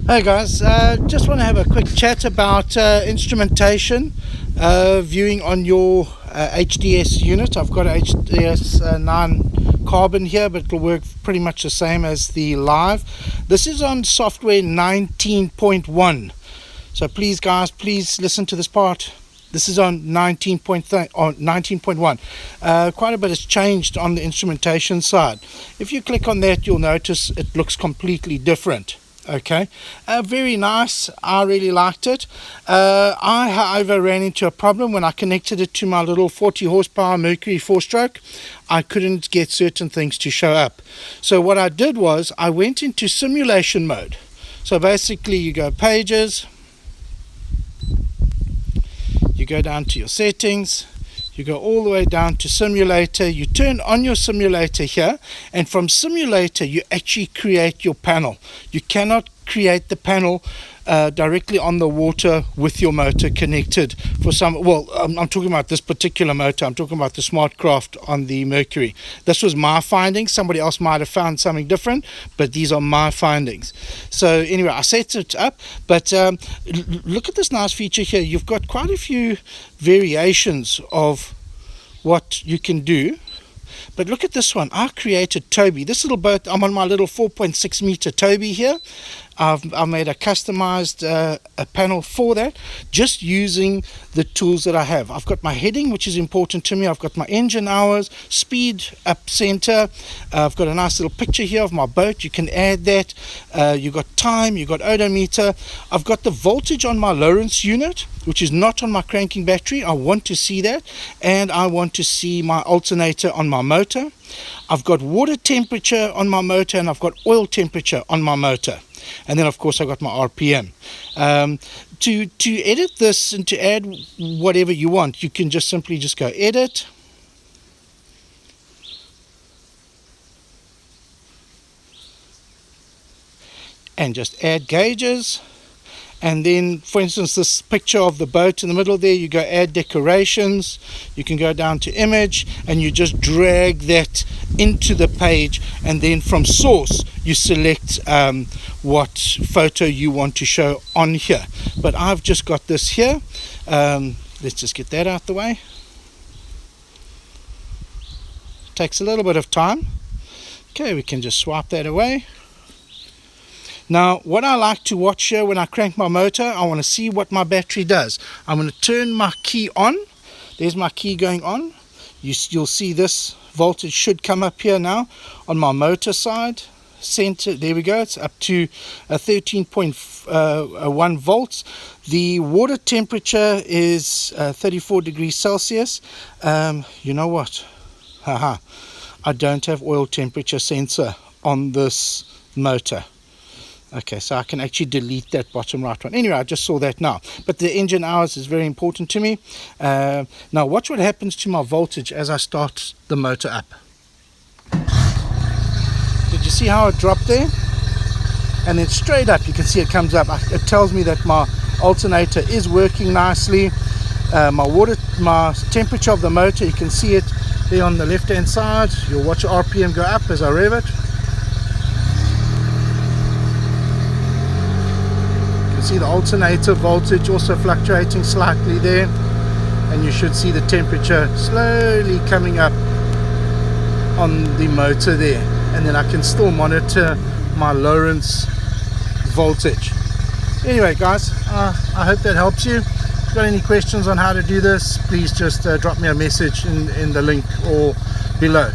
Hey guys, just want to have a quick chat about instrumentation viewing on your HDS unit. I've got a HDS 9 carbon here, but it'll work pretty much the same as the live. This is on software 19.1, so please guys, please listen to this part. This is on 19.1. Quite a bit has changed on the instrumentation side. If you click on that, you'll notice it looks completely different. Okay, very nice. I really liked it. I, however, ran into a problem when I connected it to my little 40 horsepower Mercury 4-stroke. I couldn't get certain things to show up. So what I did was I went into simulation mode. So basically you go pages, you go down to your settings, you go all the way down to simulator, you turn on your simulator here, and from simulator you actually create your panel. You cannot create the panel directly on the water with your motor connected for some, well, I'm talking about this particular motor. I'm talking about the SmartCraft on the Mercury. This was my findings. Somebody else might have found something different, but these are my findings. So anyway, I set it up, but look at this nice feature here. You've got quite a few variations of what you can do. But look at this one. I created Toby. This little boat, I'm on my little 4.6 meter Toby here. I've made a customized a panel for that, just using the tools that I have. I've got my heading, which is important to me. I've got my engine hours, speed up center. I've got a nice little picture here of my boat. You can add that. You've got time, you've got odometer. I've got the voltage on my Lowrance unit, which is not on my cranking battery. I want to see that, and I want to see my alternator on my motor. I've got water temperature on my motor, and I've got oil temperature on my motor. And then of course I got my RPM. To edit this and to add whatever you want, you can just simply just go edit, and just add gauges. And then, for instance, this picture of the boat in the middle there, you go add decorations. You can go down to image, and you just drag that into the page, and then from source you select what photo you want to show on here. But I've just got this here. Let's just get that out the way. Takes a little bit of time. Okay, we can just swipe that away. Now, what I like to watch here when I crank my motor, I want to see what my battery does. I'm going to turn my key on. There's my key going on. You'll see this voltage should come up here now on my motor side. Center, there we go. It's up to 13.1 volts. The water temperature is 34 degrees Celsius. You know what? I don't have oil temperature sensor on this motor. Okay, so I can actually delete that bottom right one. Anyway, I just saw that now. But the engine hours is very important to me. Now, watch what happens to my voltage as I start the motor up. Did you see how it dropped there? And then straight up, you can see it comes up. It tells me that my alternator is working nicely. My temperature of the motor, you can see it there on the left-hand side. You'll watch your RPM go up as I rev it. See the alternator voltage also fluctuating slightly there, and you should see the temperature slowly coming up on the motor there. And then I can still monitor my Lowrance voltage. Anyway guys, I hope that helps you. If you've got any questions on how to do this, please just drop me a message in the link or below.